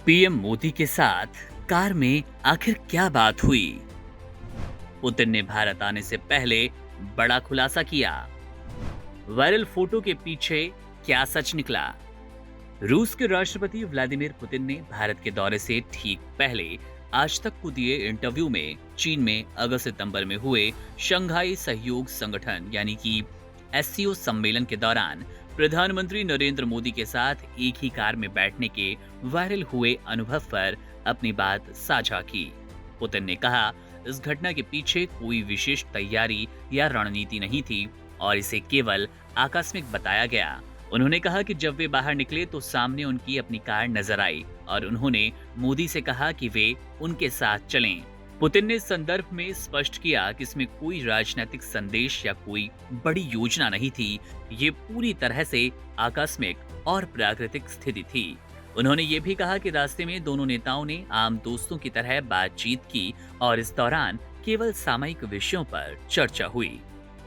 PM Modi के साथ car में आखिर क्या बात हुई? पुतिन ने भारत आने से पहले बड़ा खुलासा किया। वायरल फोटो के पीछे क्या सच निकला? रूस के राष्ट्रपति व्लादिमीर पुतिन ने भारत के दौरे से ठीक पहले आज तक को दिए इंटरव्यू में चीन में अगस्त सितंबर में हुए शंघाई सहयोग संगठन यानी कि एससीओ सम्मेलन के दौरान प्रधानमंत्री नरेंद्र मोदी के साथ एक ही कार में बैठने के वायरल हुए अनुभव पर अपनी बात साझा की। पुतिन ने कहा, इस घटना के पीछे कोई विशेष तैयारी या रणनीति नहीं थी और इसे केवल आकस्मिक बताया गया। उन्होंने कहा कि जब वे बाहर निकले तो सामने उनकी अपनी कार नजर आई और उन्होंने मोदी से कहा कि वे उनके साथ चलें। पुतिन ने इस संदर्भ में स्पष्ट किया कि इसमें कोई राजनीतिक संदेश या कोई बड़ी योजना नहीं थी, ये पूरी तरह से आकस्मिक और प्राकृतिक स्थिति थी। उन्होंने ये भी कहा कि रास्ते में दोनों नेताओं ने आम दोस्तों की तरह बातचीत की और इस दौरान केवल सामयिक विषयों पर चर्चा हुई।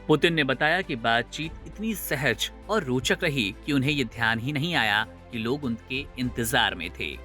पुतिन ने बताया कि बातचीत इतनी सहज और रोचक रही कि उन्हें ये ध्यान ही नहीं आया कि लोग उनके इंतजार में थे।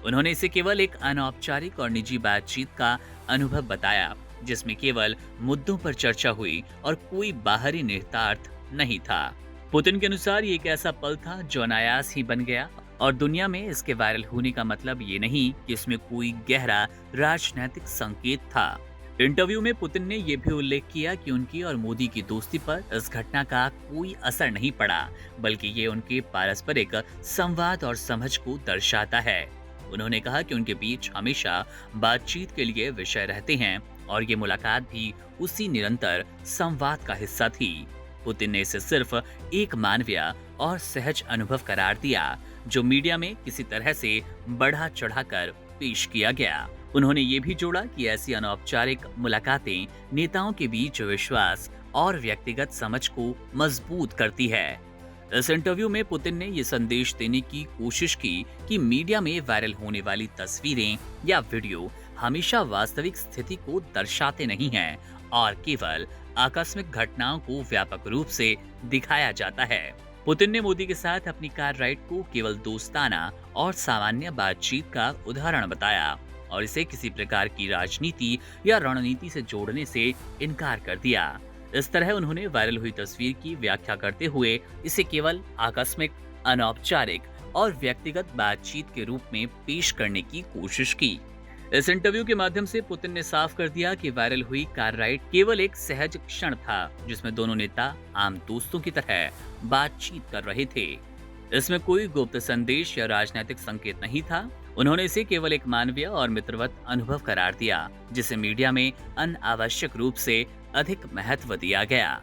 उन्होंने इसे केवल एक अनौपचारिक और निजी बातचीत का अनुभव बताया, जिसमें केवल मुद्दों पर चर्चा हुई और कोई बाहरी निहितार्थ नहीं था। पुतिन के अनुसार ये एक ऐसा पल था जो अनायास ही बन गया और दुनिया में इसके वायरल होने का मतलब ये नहीं कि इसमें कोई गहरा राजनीतिक संकेत था। इंटरव्यू में पुतिन ने यह भी उल्लेख किया कि उनकी और मोदी की दोस्ती पर इस घटना का कोई असर नहीं पड़ा, बल्कि ये उनके पारस्परिक संवाद और समझ को दर्शाता है। उन्होंने कहा कि उनके बीच हमेशा बातचीत के लिए विषय रहते हैं और ये मुलाकात भी उसी निरंतर संवाद का हिस्सा थी। पुतिन ने इसे सिर्फ एक मानवीय और सहज अनुभव करार दिया, जो मीडिया में किसी तरह से बढ़ा चढ़ाकर पेश किया गया। उन्होंने ये भी जोड़ा कि ऐसी अनौपचारिक मुलाकातें नेताओं के बीच विश्वास और व्यक्तिगत समझ को मजबूत करती है। इस इंटरव्यू में पुतिन ने ये संदेश देने की कोशिश की कि मीडिया में वायरल होने वाली तस्वीरें या वीडियो हमेशा वास्तविक स्थिति को दर्शाते नहीं हैं और केवल आकस्मिक घटनाओं को व्यापक रूप से दिखाया जाता है। पुतिन ने मोदी के साथ अपनी कार राइड को केवल दोस्ताना और सामान्य बातचीत का उदाहरण बताया और इसे किसी प्रकार की राजनीति या रणनीति से जोड़ने से इनकार कर दिया। इस तरह उन्होंने वायरल हुई तस्वीर की व्याख्या करते हुए इसे केवल आकस्मिक, अनौपचारिक और व्यक्तिगत बातचीत के रूप में पेश करने की कोशिश की। इस इंटरव्यू के माध्यम से पुतिन ने साफ कर दिया कि वायरल हुई कार राइड केवल एक सहज क्षण था, जिसमें दोनों नेता आम दोस्तों की तरह बातचीत कर रहे थे। इसमें कोई गुप्त संदेश या राजनीतिक संकेत नहीं था। उन्होंने इसे केवल एक मानवीय और मित्रवत अनुभव करार दिया, जिसे मीडिया में अनावश्यक रूप से अधिक महत्व दिया गया।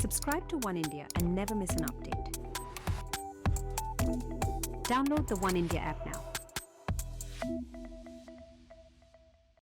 Subscribe to One India and never miss an update. Download the One India app now.